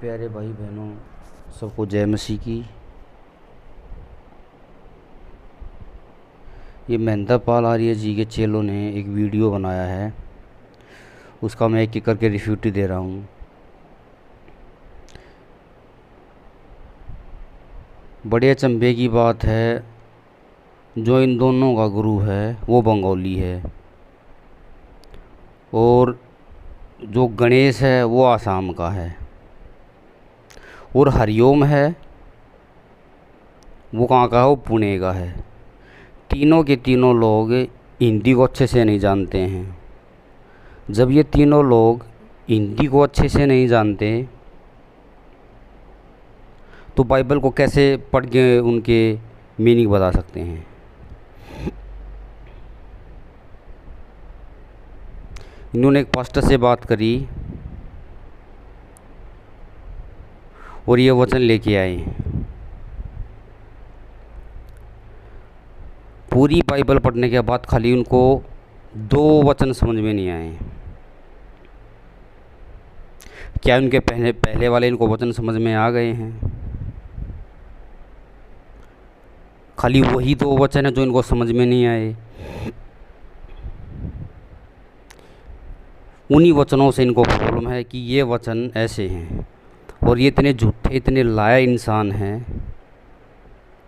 प्यारे भाई बहनों, सबको जय मसीह की। ये महेंद्र पाल आर्य जी के चेलों ने एक वीडियो बनाया है, उसका मैं एक एक करके रिव्यू दे रहा हूँ। बड़े अचंभे की बात है, जो इन दोनों का गुरु है वो बंगाली है और जो गणेश है वो आसाम का है, और हरिओम है वो कहाँ का है, वो पुणे का है। तीनों के तीनों लोग हिंदी को अच्छे से नहीं जानते हैं। जब ये तीनों लोग हिंदी को अच्छे से नहीं जानते तो बाइबल को कैसे पढ़ के उनके मीनिंग बता सकते हैं। इन्होंने एक पास्टर से बात करी और ये वचन लेके आए। पूरी बाइबल पढ़ने के बाद खाली उनको 2 वचन समझ में नहीं आए। क्या उनके पहले वाले इनको वचन समझ में आ गए हैं? खाली वही 2 वचन है जो इनको समझ में नहीं आए। उन्हीं वचनों से इनको प्रॉब्लम है कि ये वचन ऐसे हैं, और ये इतने झूठे, इतने लाया इंसान हैं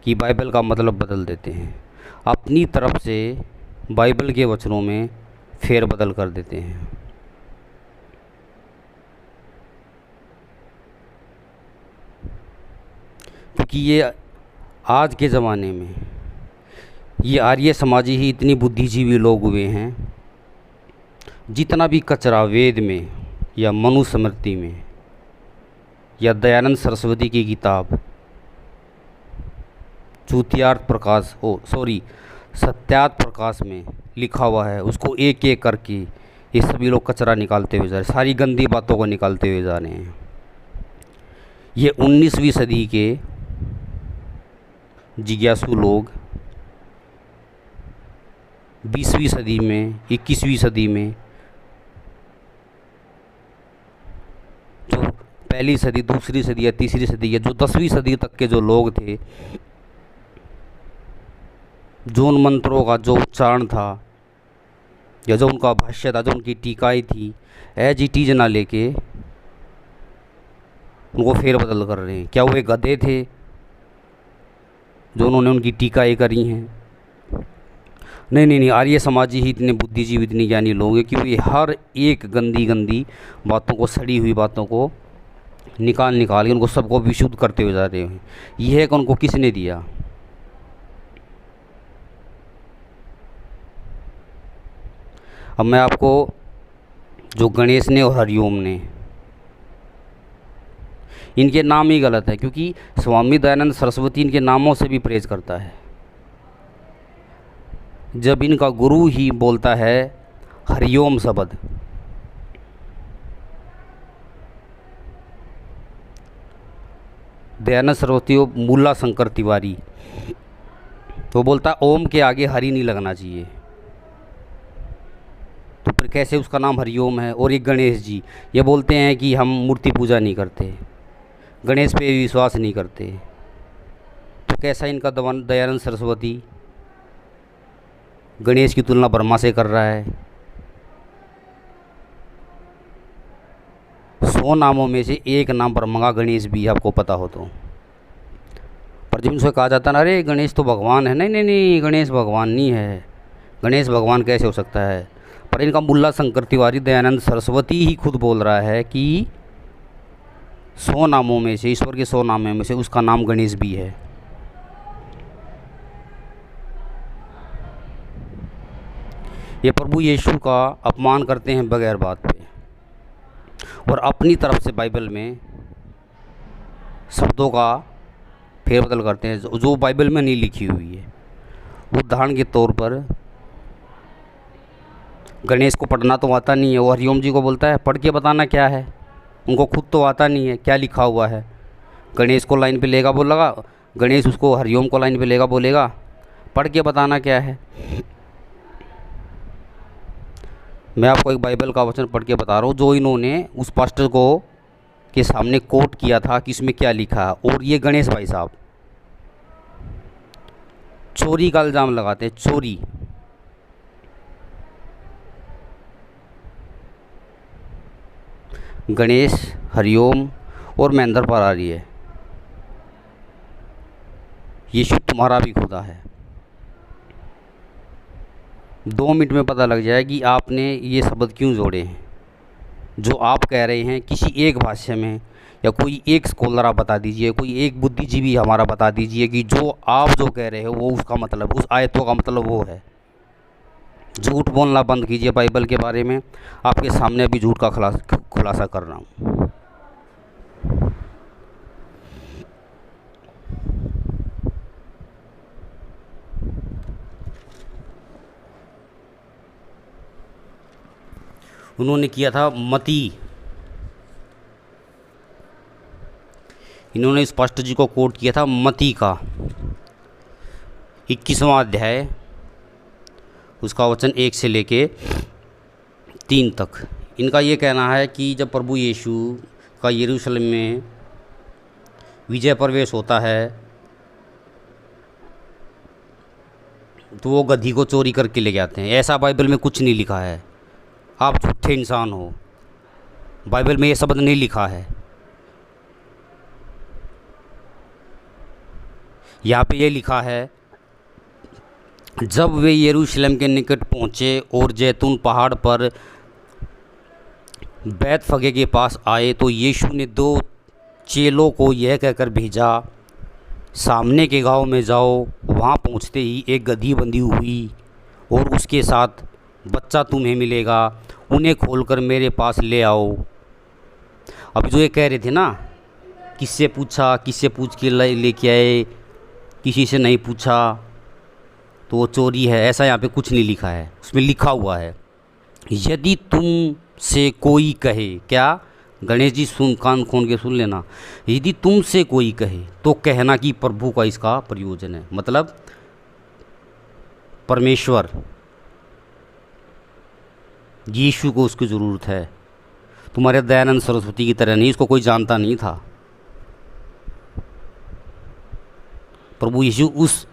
कि बाइबल का मतलब बदल देते हैं। अपनी तरफ से बाइबल के वचनों में फेर बदल कर देते हैं। क्योंकि ये आज के ज़माने में ये आर्य समाजी ही इतनी बुद्धिजीवी लोग हुए हैं, जितना भी कचरा वेद में या मनुस्मृति में या दयानंद सरस्वती की किताब सत्यार्थ प्रकाश में लिखा हुआ है, उसको एक एक करके ये सभी लोग कचरा निकालते हुए जा रहे हैं, सारी गंदी बातों को निकालते हुए जा रहे हैं। ये 19वीं सदी के जिज्ञासु लोग 20वीं सदी में, 21वीं सदी में, जो पहली सदी, दूसरी सदी या तीसरी सदी या जो 10वीं सदी तक के जो लोग थे, जो उन मंत्रों का जो उच्चारण था या जो उनका भाष्य था, जो उनकी टीकाएँ थी, एज इट इज ना लेके उनको फेरबदल कर रहे हैं। क्या वो गधे थे जो उन्होंने उनकी टीकाएँ करी हैं? नहीं, आर्य समाजी ही इतने बुद्धिजीवी, इतने ज्ञानी लोग हैं कि वे हर एक गंदी बातों को, सड़ी हुई बातों को निकाल के उनको सबको विशुद्ध करते हुए जा रहे हैं। यह कि उनको किसने दिया? अब मैं आपको, जो गणेश ने और हरिओम ने, इनके नाम ही गलत है, क्योंकि स्वामी दयानंद सरस्वती इनके नामों से भी प्रेज करता है। जब इनका गुरु ही बोलता है हरिओम शब्द, दयानंद सरस्वती और मुल्ला शंकर तिवारी, तो बोलता है ओम के आगे हरि नहीं लगना चाहिए, तो फिर कैसे उसका नाम हरिओम है? और ये गणेश जी ये बोलते हैं कि हम मूर्ति पूजा नहीं करते, गणेश पे विश्वास नहीं करते, तो कैसा इनका दयानंद सरस्वती गणेश की तुलना ब्रह्मा से कर रहा है? 100 नामों में से एक नाम ब्रह्मा का गणेश भी है, आपको पता हो तो। पर जब उनसे कहा जाता है ना, अरे गणेश तो भगवान है, नहीं, गणेश भगवान नहीं है, गणेश भगवान कैसे हो सकता है? पर इनका मुल्ला शंकर तिवारी दयानंद सरस्वती ही खुद बोल रहा है कि 100 नामों में से, ईश्वर के 100 नामों में से उसका नाम गणेश भी है। ये प्रभु यीशु का अपमान करते हैं बगैर बात पे, और अपनी तरफ से बाइबल में शब्दों का फेरबदल करते हैं जो बाइबल में नहीं लिखी हुई है। उदाहरण के तौर पर गणेश को पढ़ना तो आता नहीं है, वो हरिओम जी को बोलता है पढ़ के बताना क्या है, उनको खुद तो आता नहीं है क्या लिखा हुआ है। गणेश को लाइन पे लेगा बोलेगा, गणेश उसको हरिओम को लाइन पे लेगा बोलेगा पढ़ के बताना क्या है। मैं आपको एक बाइबल का वचन पढ़ के बता रहा हूँ जो इन्होंने उस पास्टर को के सामने कोट किया था कि इसमें क्या लिखा है। और ये गणेश भाई साहब चोरी का इल्ज़ाम लगाते हैं, चोरी। गणेश, हरिओम और महेंद्र परारी है, यीशु तुम्हारा भी खुदा है। 2 मिनट में पता लग जाए कि आपने ये शब्द क्यों जोड़े हैं। जो आप कह रहे हैं किसी एक भाषा में, या कोई एक स्कॉलर आप बता दीजिए, कोई एक बुद्धिजीवी हमारा बता दीजिए कि जो आप जो कह रहे हो वो उसका मतलब, उस आयतों का मतलब वो है। झूठ बोलना बंद कीजिए बाइबल के बारे में। आपके सामने अभी झूठ का खुलासा कर रहा हूँ। उन्होंने किया था मती, इन्होंने स्पष्ट जी को कोट किया था मती का 21वां अध्याय, उसका वचन 1 से लेके 3 तक। इनका ये कहना है कि जब प्रभु यीशु का यरूशलेम में विजय प्रवेश होता है तो वो गधी को चोरी करके ले जाते हैं। ऐसा बाइबल में कुछ नहीं लिखा है। आप झूठे इंसान हो, बाइबल में ये शब्द नहीं लिखा है। यहाँ पे ये लिखा है, जब वे यरूशलेम के निकट पहुँचे और जैतून पहाड़ पर बैतफगे के पास आए तो यीशु ने 2 चेलों को यह कहकर भेजा, सामने के गांव में जाओ। वहां पहुंचते ही एक गधी बंधी हुई और उसके साथ बच्चा तुम्हें मिलेगा, उन्हें खोलकर मेरे पास ले आओ। अब जो ये कह रहे थे ना, किससे पूछा, किससे पूछ के लेके आए, किसी से नहीं पूछा, तो वो चोरी है। ऐसा यहाँ पे कुछ नहीं लिखा है। उसमें लिखा हुआ है, यदि तुम से कोई कहे, क्या गणेश जी कान खोल के सुन लेना, यदि तुमसे कोई कहे तो कहना कि प्रभु का इसका प्रयोजन है। मतलब परमेश्वर, यीशु को उसकी ज़रूरत है, तुम्हारे दयानंद सरस्वती की तरह नहीं। इसको कोई जानता नहीं था। प्रभु यीशु उस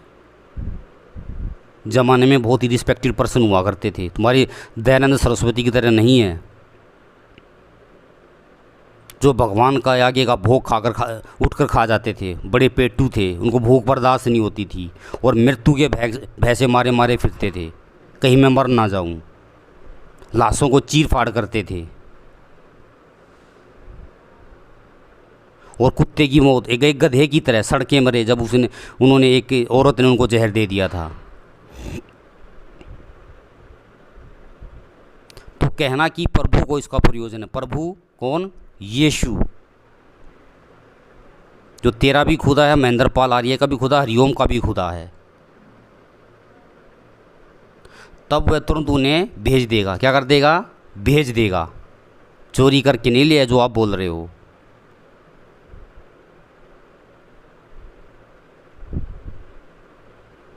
ज़माने में बहुत ही रिस्पेक्टेड पर्सन हुआ करते थे, तुम्हारी दयानंद सरस्वती की तरह नहीं है, जो भगवान का आगे का भोग उठकर खा जाते थे। बड़े पेटू थे, उनको भूख बर्दाश्त नहीं होती थी और मृत्यु के भय से मारे मारे फिरते थे, कहीं मैं मर ना जाऊं। लाशों को चीर फाड़ करते थे और कुत्ते की मौत एक गधे की तरह सड़के मरे जब उन्होंने एक औरत ने उनको जहर दे दिया था। तो कहना कि प्रभु को इसका प्रयोजन है। प्रभु कौन? यीशु, जो तेरा भी खुदा है, महेंद्र पाल आर्य का भी खुदा, हरिओम का भी खुदा है। तब वह तुरंत उन्हें भेज देगा। क्या कर देगा? भेज देगा। चोरी करके नहीं लिया जो आप बोल रहे हो।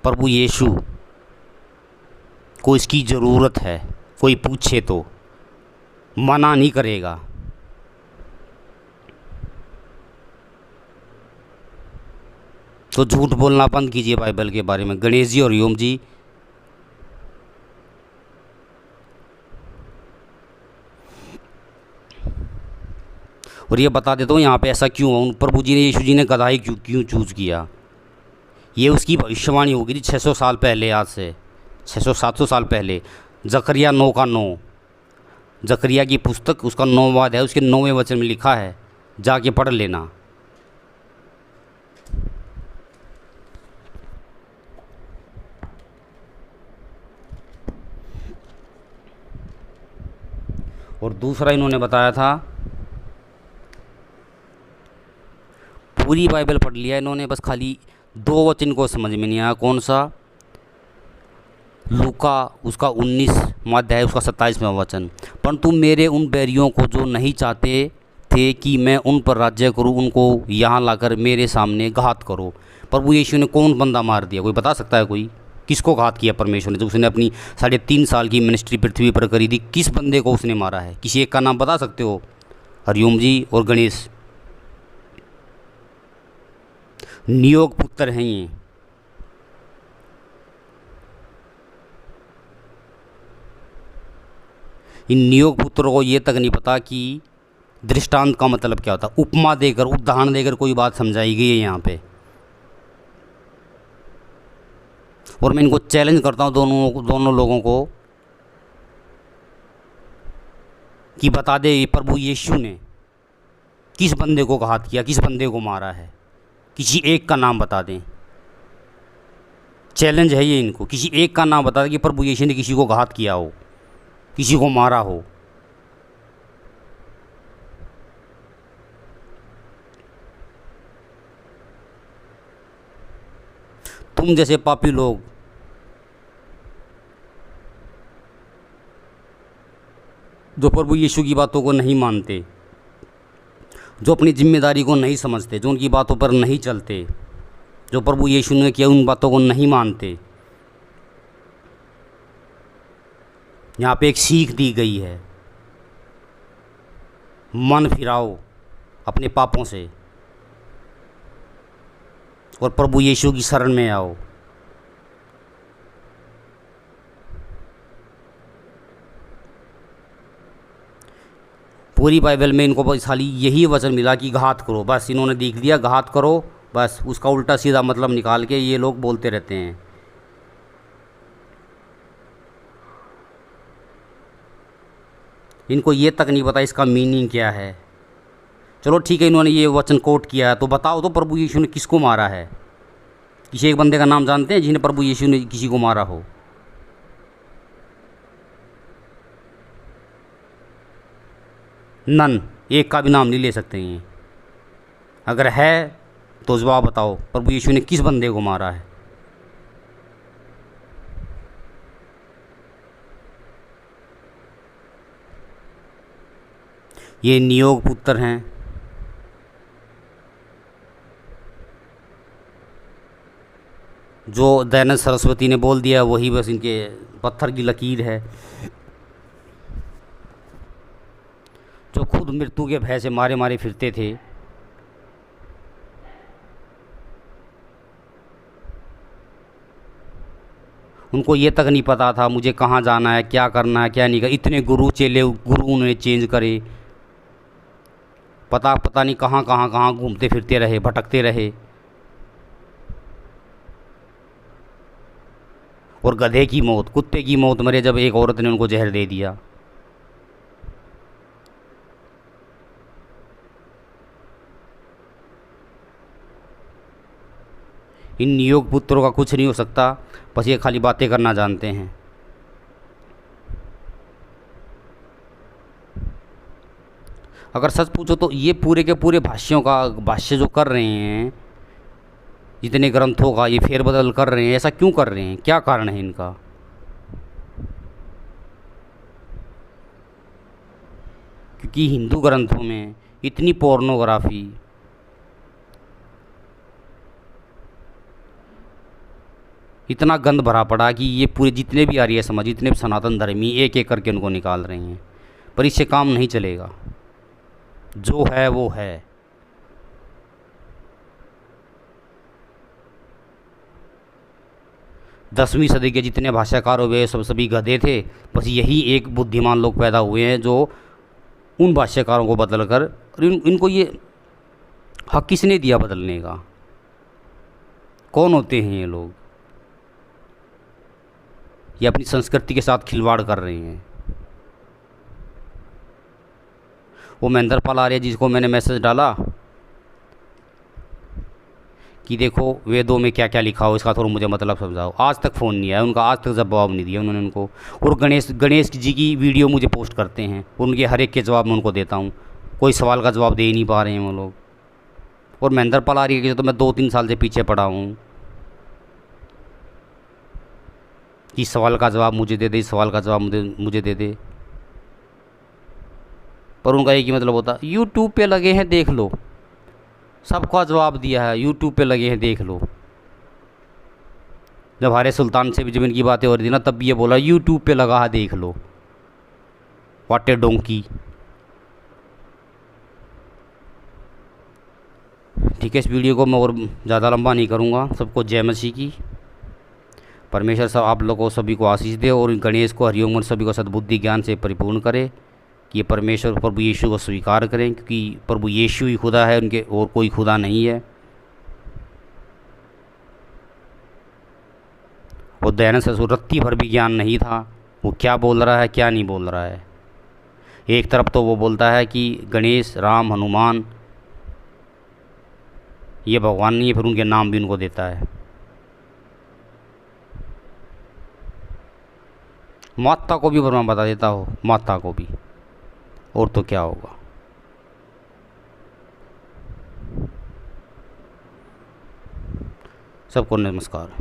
प्रभु यीशु को इसकी ज़रूरत है, कोई पूछे तो मना नहीं करेगा। तो झूठ बोलना बंद कीजिए बाइबल के बारे में। गणेश जी और हरिओम जी, और ये बता देता हूँ यहाँ पे ऐसा क्यों हुआ। प्रभु जी ने, यीशु जी ने गधा ही क्यों चूज़ किया। ये उसकी भविष्यवाणी हो गई थी 600 साल पहले, आज से 600-700 साल पहले। जकरिया 9:9, जकरिया की पुस्तक उसका 9वां अध्याय, उसके 9वें वचन में लिखा है, जाके पढ़ लेना। और दूसरा इन्होंने बताया था, पूरी बाइबल पढ़ लिया इन्होंने, बस खाली 2 वचन को समझ में नहीं आया। कौन सा? लूका उसका 19वां अध्याय, उसका 27वां वचन। परंतु मेरे उन बैरियों को जो नहीं चाहते थे कि मैं उन पर राज्य करूं, उनको यहाँ लाकर मेरे सामने घात करो। प्रभु यीशु ने कौन बंदा मार दिया? कोई बता सकता है? कोई किसको घात किया परमेश्वर ने? जब उसने अपनी 3.5 साल की मिनिस्ट्री पृथ्वी पर करी थी, किस बंदे को उसने मारा है? किसी एक का नाम बता सकते हो? हरिओम जी और गणेश नियोग पुत्र हैं ये। इन नियोग पुत्रों को ये तक नहीं पता कि दृष्टांत का मतलब क्या होता है। उपमा देकर, उदाहरण देकर कोई बात समझाई गई है यहाँ पे। और मैं इनको चैलेंज करता हूँ दोनों लोगों को कि बता दे प्रभु यीशु ने किस बंदे को घात किया, किस बंदे को मारा है। किसी एक का नाम बता दें। चैलेंज है ये इनको, किसी एक का नाम बता दें कि प्रभु यीशु ने किसी को घात किया हो, किसी को मारा हो। तुम जैसे पापी लोग जो प्रभु यीशु की बातों को नहीं मानते, जो अपनी जिम्मेदारी को नहीं समझते, जो उनकी बातों पर नहीं चलते, जो प्रभु यीशु ने किया उन बातों को नहीं मानते, यहाँ पे एक सीख दी गई है, मन फिराओ अपने पापों से और प्रभु यीशु की शरण में आओ। पूरी बाइबल में इनको बस खाली यही वचन मिला कि घात करो, बस इन्होंने देख लिया घात करो, बस उसका उल्टा सीधा मतलब निकाल के ये लोग बोलते रहते हैं। इनको ये तक नहीं पता इसका मीनिंग क्या है। चलो ठीक है, इन्होंने ये वचन कोट किया है तो बताओ तो प्रभु यीशु ने किसको मारा है। किसी एक बंदे का नाम जानते हैं जिन्हें प्रभु यीशु ने किसी को मारा हो? नन, एक का भी नाम नहीं ले सकते हैं। अगर है तो जवाब बताओ, प्रभु यीशु ने किस बंदे को मारा है? ये नियोग पुत्र हैं। जो दयानंद सरस्वती ने बोल दिया वही बस इनके पत्थर की लकीर है। जो खुद मृत्यु के भय से मारे मारे फिरते थे, उनको ये तक नहीं पता था मुझे कहाँ जाना है, क्या करना है, क्या नहीं करना। इतने गुरु चेले गुरु उन्होंने चेंज करे, पता नहीं कहाँ घूमते फिरते रहे, भटकते रहे। और गधे की मौत, कुत्ते की मौत मरे जब एक औरत ने उनको जहर दे दिया। इन नियोग पुत्रों का कुछ नहीं हो सकता, बस ये खाली बातें करना जानते हैं। अगर सच पूछो तो ये पूरे के पूरे भाष्य जो कर रहे हैं, जितने ग्रंथों का ये फेरबदल कर रहे हैं, ऐसा क्यों कर रहे हैं? क्या कारण है इनका? क्योंकि हिंदू ग्रंथों में इतनी पोर्नोग्राफी, इतना गंद भरा पड़ा कि ये पूरे जितने भी आर्य समाज, जितने भी सनातन धर्मी एक एक करके उनको निकाल रहे हैं। पर इससे काम नहीं चलेगा, जो है वो है। दसवीं सदी के जितने भाष्यकार हुए सब सभी गधे थे। बस यही एक बुद्धिमान लोग पैदा हुए हैं जो उन भाष्यकारों को बदल कर, इनको ये हक किसने दिया बदलने का? कौन होते हैं ये लोग? ये अपनी संस्कृति के साथ खिलवाड़ कर रहे हैं। वो महेंद्रपाल आर्य जिसको मैंने मैसेज डाला कि देखो वेदों में क्या क्या लिखा हो, इसका थोड़ा मुझे मतलब समझाओ, आज तक फ़ोन नहीं आया उनका, आज तक जवाब नहीं दिया उन्होंने उनको। और गणेश जी की वीडियो मुझे पोस्ट करते हैं, उनके हर एक के जवाब मैं उनको देता हूँ। कोई सवाल का जवाब दे ही नहीं पा रहे हैं वो लोग। और महेंद्रपाल आर्य के तो मैं 2-3 साल से पीछे पड़ा हूँ कि इस सवाल का जवाब मुझे दे दे, इस सवाल का जवाब मुझे दे दे। पर उनका एक ही मतलब होता, यूट्यूब पे लगे हैं देख लो, सबका जवाब दिया है, यूट्यूब पे लगे हैं देख लो। जब हमारे सुल्तान से भी जब इनकी बातें हो रही थी ना, तब भी ये बोला यूट्यूब पे लगा है देख लो। वाटे डोंकी। ठीक है, इस वीडियो को मैं और ज़्यादा लंबा नहीं करूँगा। सबको जय मसीह की। परमेश्वर सब आप लोगों को सभी को आशीष दे और गणेश को हरिओम सभी को सद्बुद्धि ज्ञान से परिपूर्ण करे कि ये परमेश्वर प्रभु यीशु को स्वीकार करें, क्योंकि प्रभु यीशु ही खुदा है, उनके और कोई खुदा नहीं है। और दयानंद ससुर रत्ती भर भी ज्ञान नहीं था, वो क्या बोल रहा है क्या नहीं बोल रहा है। एक तरफ तो वो बोलता है कि गणेश, राम, हनुमान ये भगवान नहीं है, फिर उनके नाम भी उनको देता है। माता को भी मैं बता देता हो, माता को भी, और तो क्या होगा। सबको नमस्कार।